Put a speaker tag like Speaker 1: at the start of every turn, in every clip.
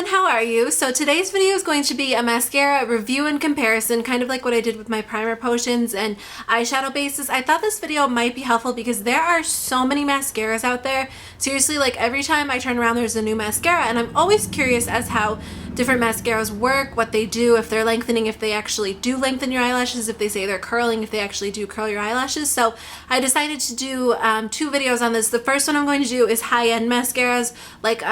Speaker 1: everyone, how are you? So today's video is going to be a mascara review and comparison, kind of like what I did with my primer potions and eyeshadow bases. I thought this video might be helpful because there are so many mascaras out there. Seriously, like every time I turn around there's a new mascara, and I'm always curious as how different mascaras work, what they do, if they're lengthening, if they actually do lengthen your eyelashes, if they say they're curling, if they actually do curl your eyelashes. So I decided to do two videos on this. The first one I'm going to do is high-end mascaras, like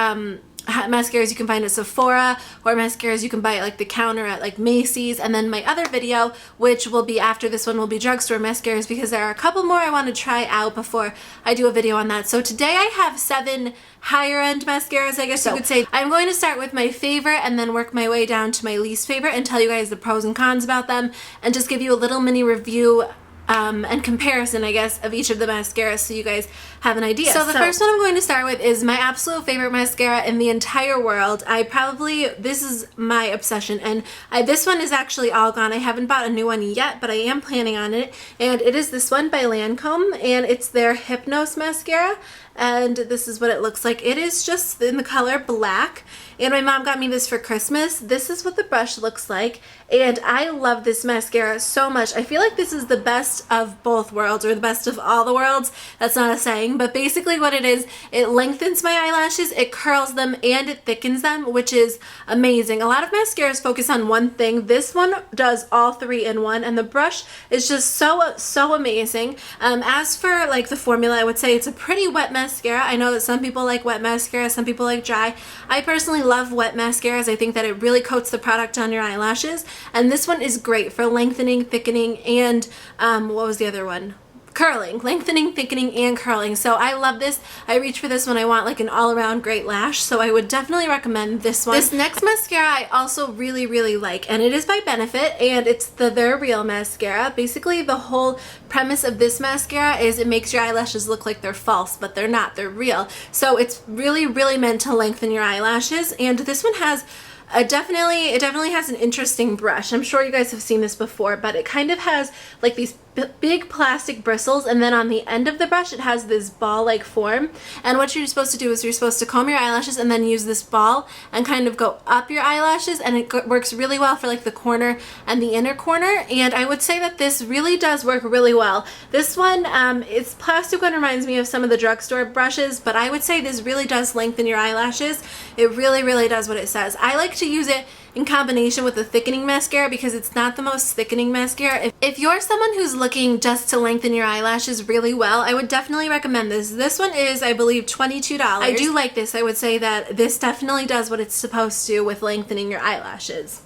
Speaker 1: mascaras you can find at Sephora, or mascaras you can buy at like the counter at like Macy's. And then my other video, which will be after this one, will be drugstore mascaras, because there are a couple more I want to try out before I do a video on that. So today I have 7 higher end mascaras, I guess you could say. I'm going to start with my favorite and then work my way down to my least favorite and tell you guys the pros and cons about them, and just give you a little mini review and comparison, I guess, of each of the mascaras so you guys have an idea. So the first one I'm going to start with is my absolute favorite mascara in the entire world. This is my obsession, and this one is actually all gone. I haven't bought a new one yet, but I am planning on it, and it is this one by Lancome, and it's their HYPNOSE mascara, and this is what it looks like. It is just in the color black, and my mom got me this for Christmas. This is what the brush looks like, and I love this mascara so much. I feel like this is the best of both worlds, or the best of all the worlds. That's not a saying, but basically what it is, it lengthens my eyelashes, it curls them, and it thickens them, which is amazing. A lot of mascaras focus on one thing. This one does all 3 in one, and the brush is just so amazing. As for like the formula, I would say it's a pretty wet mascara. I know that some people like wet mascara, some people like dry. I personally love wet mascaras. I think that it really coats the product on your eyelashes, and this one is great for lengthening, thickening, and what was the other one? Curling, lengthening, thickening, and curling. So I love this. I reach for this when I want like an all-around great lash, so I would definitely recommend this one. This next mascara I also really like, and it is by Benefit, and it's the They're Real mascara. Basically the whole premise of this mascara is it makes your eyelashes look like they're false, but they're not, they're real. So it's really meant to lengthen your eyelashes, and this one has it definitely has an interesting brush. I'm sure you guys have seen this before, but it kind of has like these big plastic bristles, and then on the end of the brush it has this ball-like form, and what you're supposed to do is you're supposed to comb your eyelashes and then use this ball and kind of go up your eyelashes, and it works really well for like the corner and the inner corner, and I would say that this really does work really well. This one, its plastic one reminds me of some of the drugstore brushes, but I would say this really does lengthen your eyelashes. It really does what it says. I like to use it in combination with the thickening mascara because it's not the most thickening mascara. If you're someone who's looking just to lengthen your eyelashes really well, I would definitely recommend this. This one is, I believe, $22. I do like this. I would say that this definitely does what it's supposed to with lengthening your eyelashes.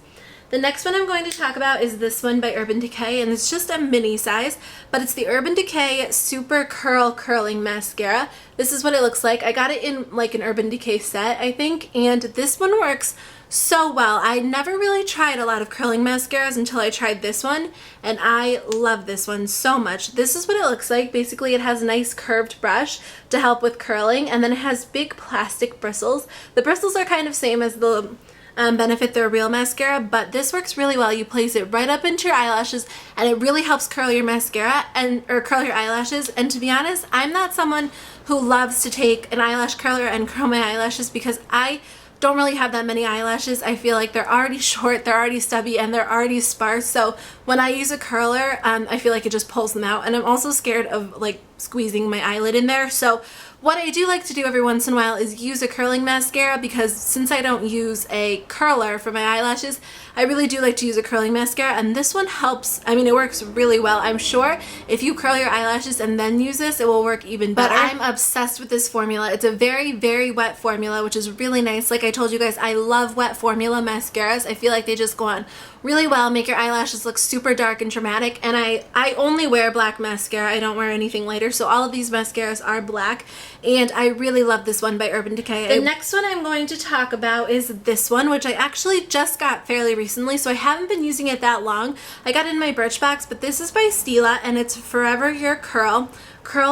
Speaker 1: The next one I'm going to talk about is this one by Urban Decay, and it's just a mini size, but it's the Urban Decay Supercurl Curling Mascara. This is what it looks like. I got it in like an Urban Decay set, I think, and this one works so well. I never really tried a lot of curling mascaras until I tried this one, and I love this one so much. This is what it looks like. Basically it has a nice curved brush to help with curling, and then it has big plastic bristles. The bristles are kind of same as the Benefit They're Real mascara, but this works really well. You place it right up into your eyelashes, and it really helps curl your mascara or curl your eyelashes. And to be honest, I'm not someone who loves to take an eyelash curler and curl my eyelashes because I don't really have that many eyelashes. I feel like they're already short, they're already stubby, and they're already sparse. So when I use a curler, I feel like it just pulls them out, and I'm also scared of like squeezing my eyelid in there. So what I do like to do every once in a while is use a curling mascara, because since I don't use a curler for my eyelashes, I really do like to use a curling mascara, and this one helps. I mean, it works really well. I'm sure if you curl your eyelashes and then use this, it will work even better. But I'm obsessed with this formula. It's a very wet formula, which is really nice. Like I told you guys, I love wet formula mascaras. I feel like they just go on really well, make your eyelashes look super dark and dramatic, and I only wear black mascara. I don't wear anything lighter, so all of these mascaras are black, and I really love this one by Urban Decay. The next one I'm going to talk about is this one, which I actually just got fairly recently, so I haven't been using it that long. I got it in my Birchbox, but this is by Stila, and it's Forever Your Curl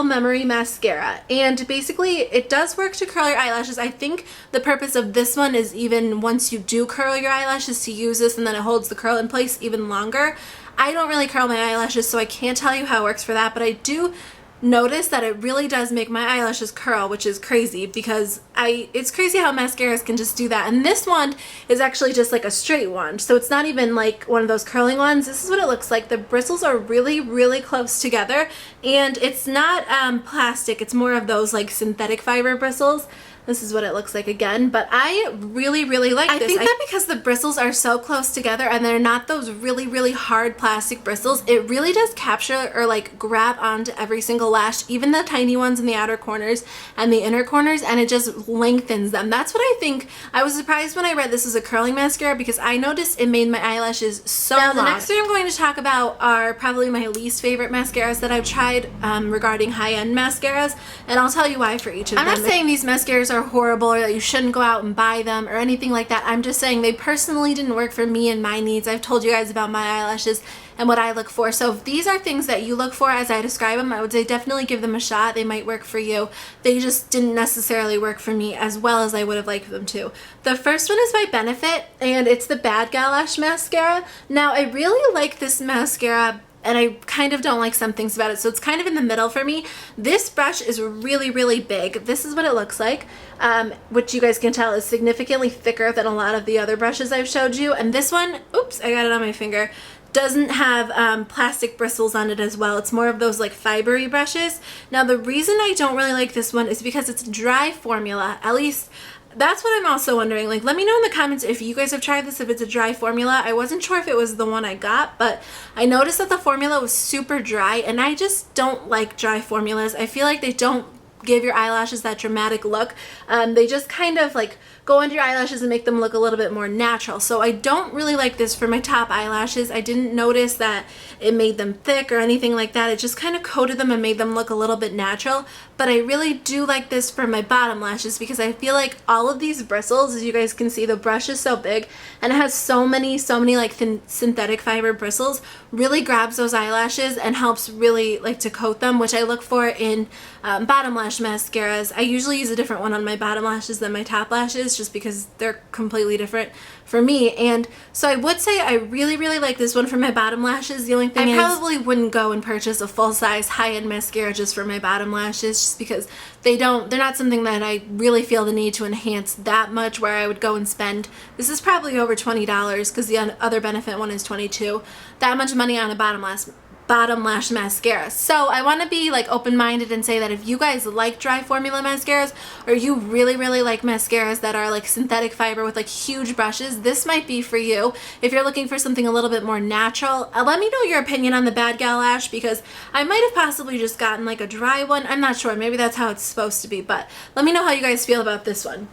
Speaker 1: Memory Mascara, and basically it does work to curl your eyelashes. I think the purpose of this one is even once you do curl your eyelashes to use this, and then it holds the curl in place even longer. I don't really curl my eyelashes, so I can't tell you how it works for that, but I do notice that it really does make my eyelashes curl, which is crazy because it's crazy how mascaras can just do that. And this one is actually just like a straight one, so it's not even like one of those curling ones. This is what it looks like. The bristles are really, really close together, and it's not plastic. It's more of those like synthetic fiber bristles. This is what it looks like again, but I really, really like this. I think that because the bristles are so close together and they're not those really, really hard plastic bristles, it really does capture or like grab onto every single lash, even the tiny ones in the outer corners and the inner corners, and it just lengthens them. That's what I think. I was surprised when I read this as a curling mascara because I noticed it made my eyelashes so long. Now, the next thing I'm going to talk about are probably my least favorite mascaras that I've tried regarding high-end mascaras, and I'll tell you why for each of them. I'm not saying these mascaras are horrible or that you shouldn't go out and buy them or anything like that. I'm just saying they personally didn't work for me and my needs. I've told you guys about my eyelashes and what I look for. So if these are things that you look for as I describe them, I would say definitely give them a shot. They might work for you. They just didn't necessarily work for me as well as I would have liked them to. The first one is by Benefit, and it's the BADgal Lash Mascara. Now, I really like this mascara, and I kind of don't like some things about it, so it's kind of in the middle for me. This brush is really, really big. This is what it looks like, which you guys can tell is significantly thicker than a lot of the other brushes I've showed you. And this one, oops, I got it on my finger, doesn't have plastic bristles on it as well. It's more of those like fibery brushes. Now, the reason I don't really like this one is because it's dry formula. At least that's what I'm also wondering. Like, let me know in the comments if you guys have tried this, if it's a dry formula. I wasn't sure if it was the one I got, but I noticed that the formula was super dry, and I just don't like dry formulas. I feel like they don't give your eyelashes that dramatic look. They just kind of like go under your eyelashes and make them look a little bit more natural. So I don't really like this for my top eyelashes. I didn't notice that it made them thick or anything like that. It just kind of coated them and made them look a little bit natural. But I really do like this for my bottom lashes because I feel like all of these bristles, as you guys can see, the brush is so big and it has so many like synthetic fiber bristles, really grabs those eyelashes and helps really like to coat them, which I look for in bottom lash mascaras. I usually use a different one on my bottom lashes than my top lashes just because they're completely different for me. And so I would say I really, really like this one for my bottom lashes. The only thing I probably wouldn't go and purchase a full-size high-end mascara just for my bottom lashes, just because they're not something that I really feel the need to enhance that much where I would go and spend, this is probably over $20 because the other Benefit one is $22, that much money on a bottom lash mascara. So I want to be like open-minded and say that if you guys like dry formula mascaras, or you really, really like mascaras that are like synthetic fiber with like huge brushes, this might be for you. If you're looking for something a little bit more natural, let me know your opinion on the BADgal Lash, because I might have possibly just gotten like a dry one. I'm not sure. Maybe that's how it's supposed to be, but let me know how you guys feel about this one.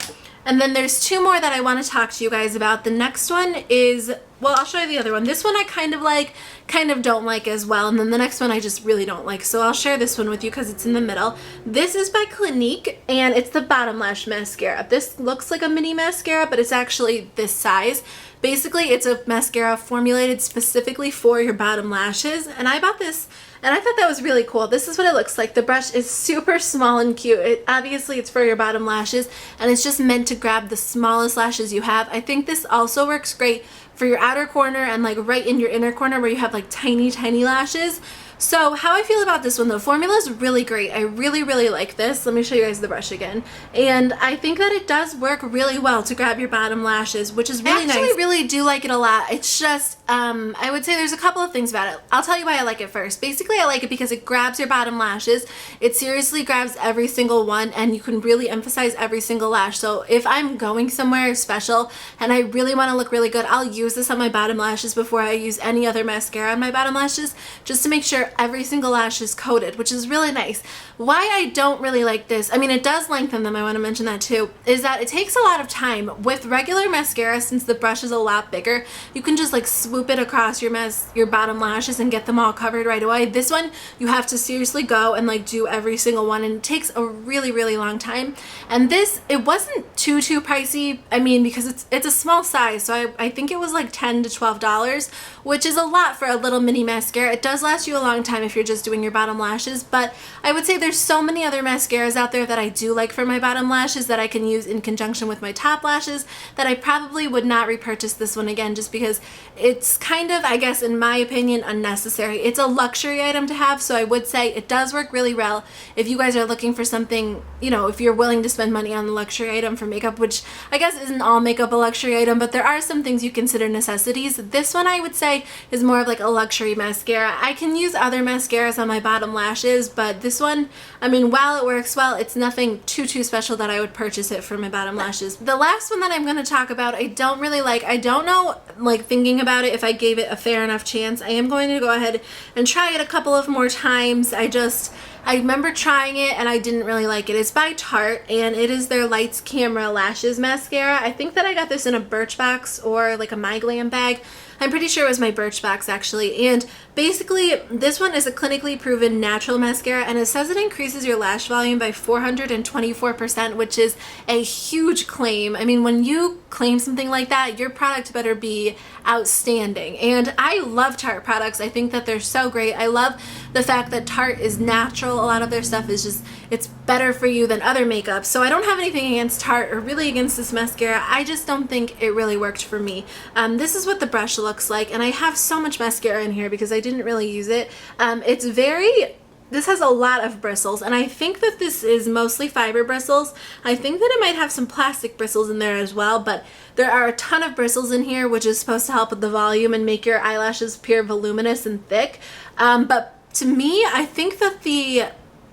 Speaker 1: And then there's two more that I want to talk to you guys about. The next one is, well, I'll show you the other one. This one I kind of like, kind of don't like as well. And then the next one I just really don't like. So I'll share this one with you because it's in the middle. This is by Clinique, and it's the Bottom Lash Mascara. This looks like a mini mascara, but it's actually this size. Basically, it's a mascara formulated specifically for your bottom lashes. And I bought this, and I thought that was really cool. This is what it looks like. The brush is super small and cute. Obviously, it's for your bottom lashes, and it's just meant to grab the smallest lashes you have. I think this also works great for your outer corner and like right in your inner corner where you have like tiny, tiny lashes. So how I feel about this one, the formula is really great. I really, really like this. Let me show you guys the brush again. And I think that it does work really well to grab your bottom lashes, which is really nice. I actually really do like it a lot. It's just, I would say there's a couple of things about it. I'll tell you why I like it first. Basically, I like it because it grabs your bottom lashes. It seriously grabs every single one, and you can really emphasize every single lash. So if I'm going somewhere special and I really want to look really good, I'll use this on my bottom lashes before I use any other mascara on my bottom lashes, just to make sure every single lash is coated, which is really nice. Why I don't really like this, I mean, it does lengthen them, I want to mention that too, is that it takes a lot of time. With regular mascara, since the brush is a lot bigger, you can just like swoop it across your bottom lashes and get them all covered right away. This one, you have to seriously go and like do every single one, and it takes a really, really long time. And this, it wasn't too pricey, I mean, because it's a small size, so I think it was like $10 to $12, which is a lot for a little mini mascara. It does last you a long long time if you're just doing your bottom lashes, but I would say there's so many other mascaras out there that I do like for my bottom lashes that I can use in conjunction with my top lashes that I probably would not repurchase this one again, just because it's kind of, I guess in my opinion, unnecessary. It's a luxury item to have, so I would say it does work really well if you guys are looking for something, you know, if you're willing to spend money on the luxury item for makeup, which I guess isn't all makeup a luxury item, but there are some things you consider necessities. This one I would say is more of like a luxury mascara. I can use other mascaras on my bottom lashes, but this one, I mean, while it works well, it's nothing too special that I would purchase it for my bottom lashes. The last one that I'm going to talk about, I don't really like. I don't know, like thinking about it, if I gave it a fair enough chance. I am going to go ahead and try it a couple of more times. I remember trying it and I didn't really like it. It's by Tarte and it is their Lights Camera Lashes Mascara. I think that I got this in a Birchbox or like a My Glam bag. I'm pretty sure it was my Birchbox actually. And basically this one is a clinically proven natural mascara and it says it increases your lash volume by 424%, which is a huge claim. I mean, when you claim something like that, your product better be outstanding. And I love Tarte products. I think that they're so great. I love the fact that Tarte is natural. A lot of their stuff is just, it's better for you than other makeup. So I don't have anything against Tarte or really against this mascara. I just don't think it really worked for me. This is what the brush looks like, and I have so much mascara in here because I didn't really use it. This has a lot of bristles, and I think that this is mostly fiber bristles. I think that it might have some plastic bristles in there as well, but there are a ton of bristles in here, which is supposed to help with the volume and make your eyelashes appear voluminous and thick. But to me, I think that the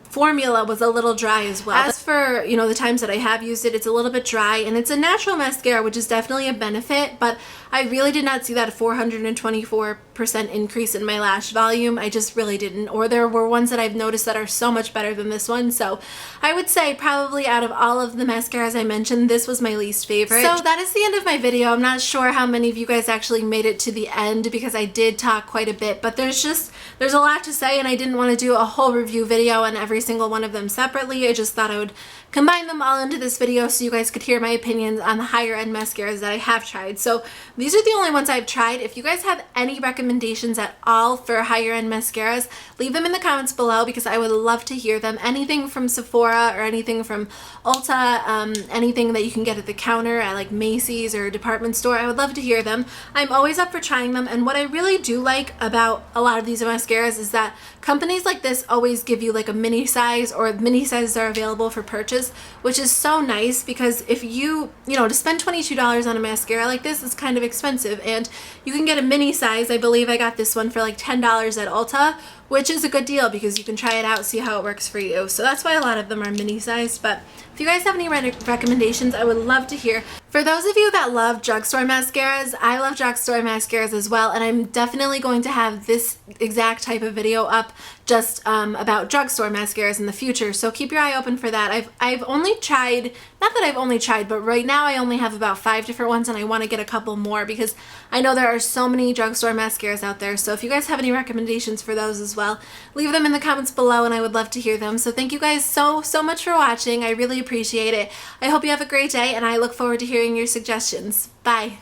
Speaker 1: formula was a little dry as well. As for, you know, the times that I have used it, it's a little bit dry, and it's a natural mascara, which is definitely a benefit, but I really did not see that 424% increase in my lash volume. I just really didn't. Or there were ones that I've noticed that are so much better than this one. So I would say probably out of all of the mascaras I mentioned, this was my least favorite. So that is the end of my video. I'm not sure how many of you guys actually made it to the end because I did talk quite a bit, but there's a lot to say and I didn't want to do a whole review video on every single one of them separately. I just thought I would combine them all into this video so you guys could hear my opinions on the higher end mascaras that I have tried. So these are the only ones I've tried. If you guys have any recommendations at all for higher end mascaras, leave them in the comments below because I would love to hear them. Anything from Sephora or anything from Ulta, anything that you can get at the counter at like Macy's or a department store, I would love to hear them. I'm always up for trying them, and what I really do like about a lot of these mascaras is that companies like this always give you like a mini size, or mini sizes are available for purchase, which is so nice because if you know, to spend $22 on a mascara like this is kind of expensive, and you can get a mini size. I believe I got this one for like $10 at Ulta, which is a good deal because you can try it out, see how it works for you. So that's why a lot of them are mini sized. But if you guys have any recommendations, I would love to hear. For those of you that love drugstore mascaras, I love drugstore mascaras as well, and I'm definitely going to have this exact type of video up just about drugstore mascaras in the future, so keep your eye open for that. I've only tried, not that I've only tried, but right now I only have about 5 different ones and I want to get a couple more because I know there are so many drugstore mascaras out there. So if you guys have any recommendations for those as well, leave them in the comments below and I would love to hear them. So thank you guys so much for watching. I really appreciate it. I hope you have a great day and I look forward to hearing your suggestions. Bye!